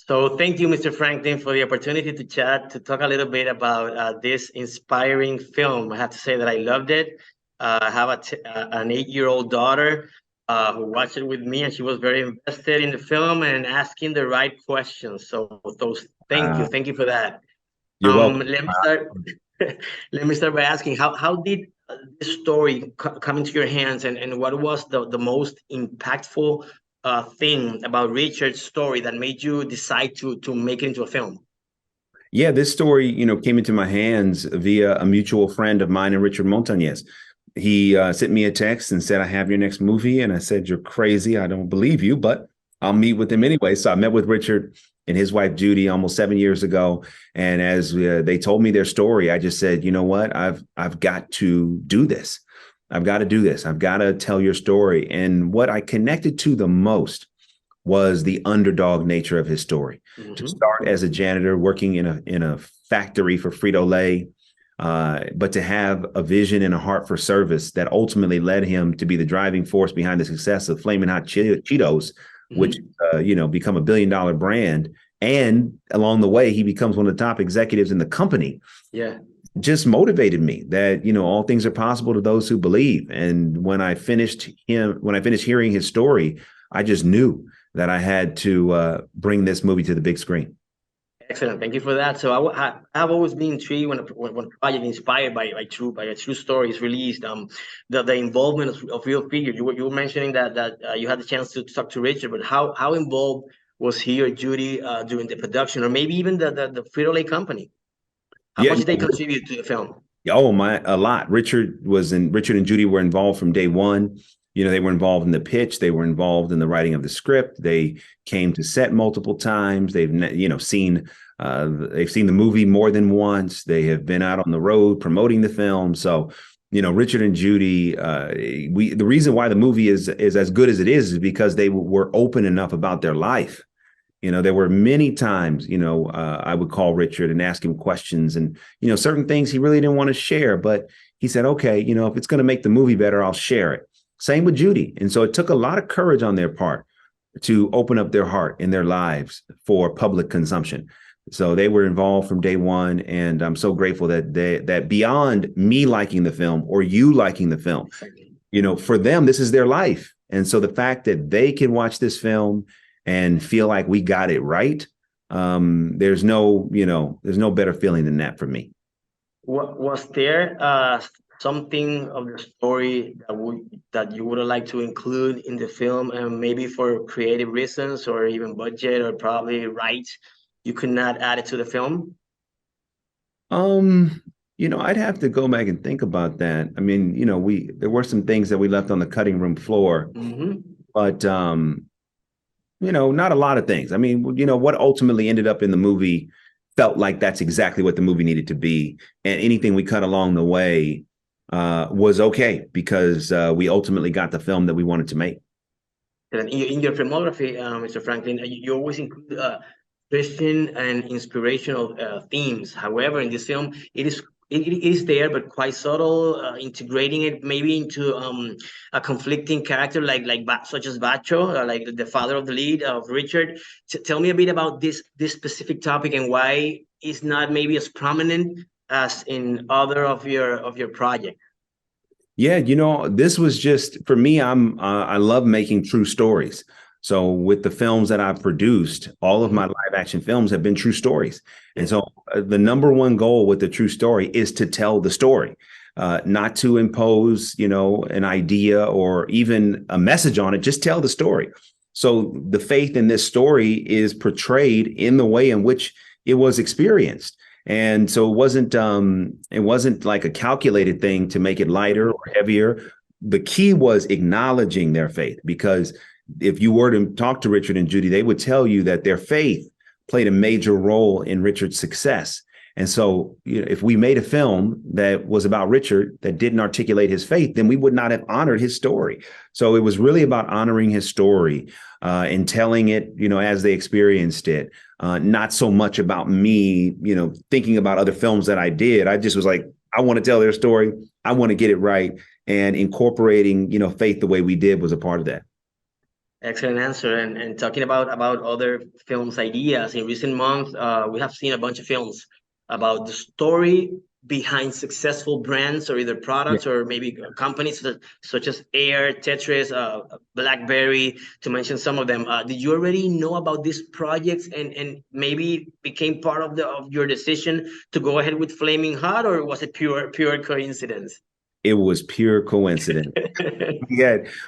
So thank you, Mr. Franklin, for the opportunity to chat, to talk a little bit about this inspiring film. I have to say that I loved it. I have an 8-year-old daughter who watched it with me, and she was very invested in the film and asking the right questions. So those, Uh, thank you for that. you're welcome. Let me start. Let me start by asking how did this story come into your hands, and what was the most impactful thing about Richard's story that made you decide to make it into a film? Yeah, this story, came into my hands via a mutual friend of mine and Richard Montañez. He sent me a text and said, "I have your next movie." And I said, "You're crazy. I don't believe you, but I'll meet with him anyway." So I met with Richard and his wife, Judy, almost 7 years ago. And as they told me their story, I just said, "You know what? I've got to do this. I've got to do this. I've got to tell your story." And what I connected to the most was the underdog nature of his story. To Mm-hmm. start as a janitor working in a factory for Frito-Lay, but to have a vision and a heart for service that ultimately led him to be the driving force behind the success of Flamin Hot Cheetos, which Mm-hmm. become $1 billion brand. And along the way, he becomes one of the top executives in the company. Yeah. Just motivated me that all things are possible to those who believe. And when I finished hearing his story, I just knew that I had to bring this movie to the big screen. Excellent. Thank you for that. So I've always been intrigued when a project inspired by a true story is released. The involvement of real figures. You were mentioning that you had the chance to talk to Richard, but how involved was he or Judy during the production, or maybe even the Frito-Lay company? How Yeah, much did they contribute to the film? oh my, a lot. Richard and Judy were involved from day one. They were involved in the pitch. They were involved in the writing of the script. They came to set multiple times. They've seen the movie more than once. They have been out on the road promoting the film. So, Richard and Judy, the reason why the movie is as good as it is because they were open enough about their life. There were many times, I would call Richard and ask him questions and, certain things he really didn't want to share. But he said, okay, if it's going to make the movie better, I'll share it. Same with Judy. And so it took a lot of courage on their part to open up their heart and their lives for public consumption. So they were involved from day one. And I'm so grateful that beyond me liking the film or you liking the film, for them, this is their life. And so the fact that they can watch this film and feel like we got it right, there's no better feeling than that for me. Was there something of the story that you would like to include in the film, and maybe for creative reasons or even budget or probably rights, you could not add it to the film? Um, I'd have to go back and think about that. I mean, there were some things that we left on the cutting room floor, Mm-hmm. but not a lot of things. I mean, what ultimately ended up in the movie felt like that's exactly what the movie needed to be. And anything we cut along the way was okay because we ultimately got the film that we wanted to make. And in your filmography, Mr. Franklin, you always include Christian and inspirational themes. However, in this film, it is there, but quite subtle, integrating it maybe into a conflicting character such as Bacho, like the father of the lead of Richard. Tell me a bit about this specific topic and why it's not maybe as prominent as in other of your projects. Yeah, this was just for me. I love making true stories. So with the films that I've produced, all of my live action films have been true stories. And so the number one goal with the true story is to tell the story, not to impose, an idea or even a message on it. Just tell the story. So the faith in this story is portrayed in the way in which it was experienced. And so it wasn't like a calculated thing to make it lighter or heavier. The key was acknowledging their faith, because if you were to talk to Richard and Judy, they would tell you that their faith played a major role in Richard's success. And so, if we made a film that was about Richard that didn't articulate his faith, then we would not have honored his story. So it was really about honoring his story and telling it, as they experienced it. Not so much about me, thinking about other films that I did. I just was like, I want to tell their story. I want to get it right. And incorporating, faith the way we did was a part of that. Excellent answer. And talking about other films ideas, in recent months, we have seen a bunch of films about the story behind successful brands or either Yeah. products or maybe companies such as Air, Tetris, BlackBerry, to mention some of them. Did you already know about these projects and maybe became part of the of your decision to go ahead with Flaming Hot, or was it pure coincidence? It was pure coincidence.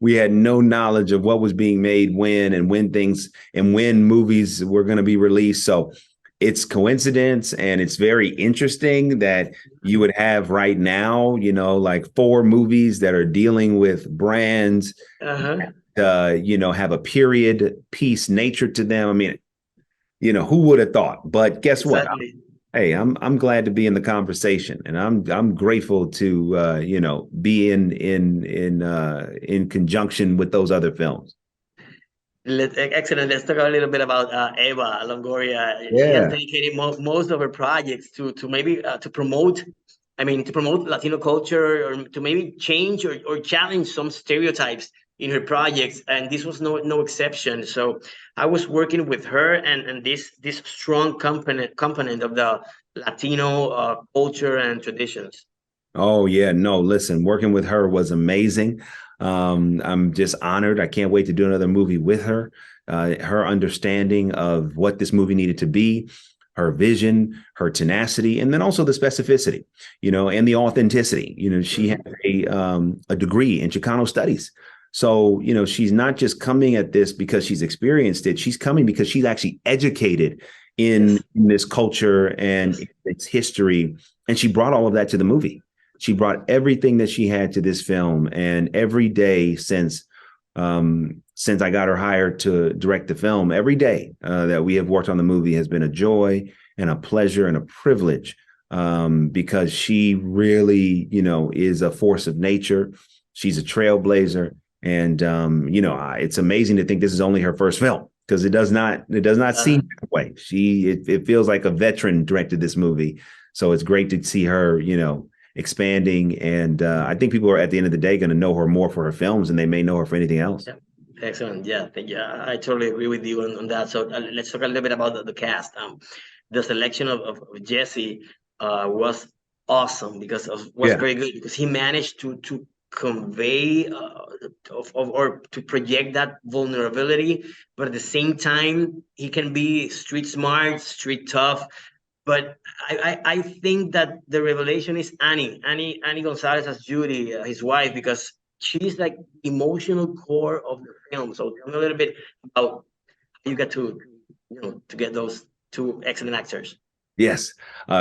We had no knowledge of what was being made when and when things and when movies were going to be released. So it's coincidence, and it's very interesting that you would have right now, like 4 movies that are dealing with brands, Uh-huh. have a period piece nature to them. I mean, who would have thought? But guess what? Exactly. Hey, I'm glad to be in the conversation, and I'm grateful to be in conjunction with those other films. Excellent. Let's talk a little bit about Eva Longoria. She has Yeah. dedicated most of her projects to maybe to promote, I mean, to promote Latino culture, or to maybe change or challenge some stereotypes in her projects. And this was no exception. So I was working with her and this strong component of the Latino culture and traditions. Oh yeah, no, listen, working with her was amazing. I'm just honored. I can't wait to do another movie with her. Her understanding of what this movie needed to be, her vision, her tenacity, and then also the specificity, and the authenticity. She has a degree in Chicano studies. So, she's not just coming at this because she's experienced it. She's coming because she's actually educated in, Yes. in this culture and Yes. its history. And she brought all of that to the movie. She brought everything that she had to this film, and every day since I got her hired to direct the film, every day that we have worked on the movie has been a joy and a pleasure and a privilege, because she really, is a force of nature. She's a trailblazer, and it's amazing to think this is only her first film, because it does not seem that way. It feels like a veteran directed this movie, so it's great to see her, expanding. And I think people are at the end of the day going to know her more for her films than they may know her for anything else. Yeah. Excellent. Yeah, I totally agree with you on that. So let's talk a little bit about the cast. The selection of Jesse was awesome because was Yeah. very good because he managed to convey or to project that vulnerability, but at the same time he can be street smart, street tough. But I think that the revelation is Annie Gonzalez as Judy, his wife, because she's like emotional core of the film. So tell me a little bit about how you got to get those two excellent actors. Yes.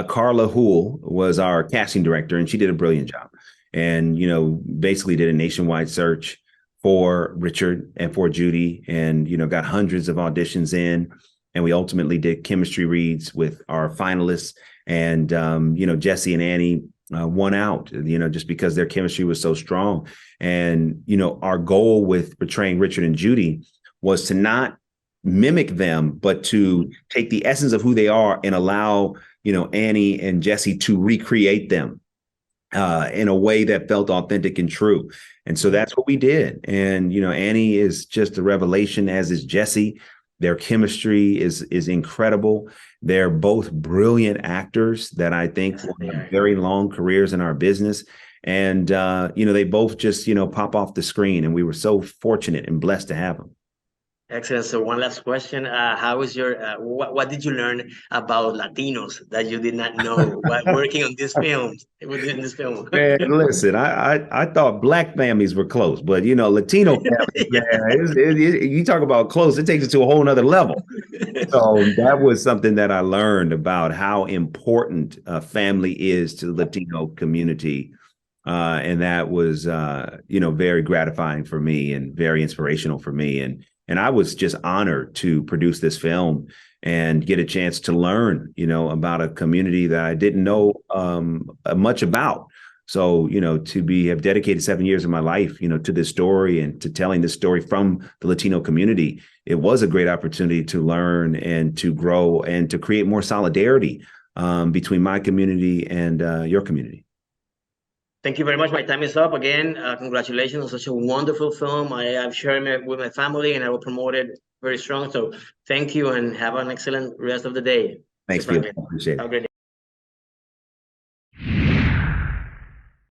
Carla Houle was our casting director, and she did a brilliant job. And, basically did a nationwide search for Richard and for Judy, and, got hundreds of auditions in. And we ultimately did chemistry reads with our finalists. And, Jesse and Annie won out, just because their chemistry was so strong. And, our goal with portraying Richard and Judy was to not mimic them, but to take the essence of who they are and allow, Annie and Jesse to recreate them in a way that felt authentic and true. And so that's what we did. And, Annie is just a revelation, as is Jesse. Their chemistry is incredible. They're both brilliant actors that I think will have very long careers in our business. And, they both just, pop off the screen. And we were so fortunate and blessed to have them. Excellent. So one last question: how is your what did you learn about Latinos that you did not know while working on this film? Within this film. Man, listen, I thought black families were close, but Latino families, man, you talk about close, it takes it to a whole nother level. So that was something that I learned about how important family is to the Latino community. And that was, very gratifying for me and very inspirational for me. And I was just honored to produce this film and get a chance to learn, about a community that I didn't know much about. So, have dedicated 7 years of my life, to this story and to telling this story from the Latino community, it was a great opportunity to learn and to grow and to create more solidarity between my community and your community. Thank you very much. My time is up. Again, congratulations on such a wonderful film. I've shared it with my family and I will promote it very strong. So thank you and have an excellent rest of the day. Thanks, Felix. Appreciate it. Have a great day.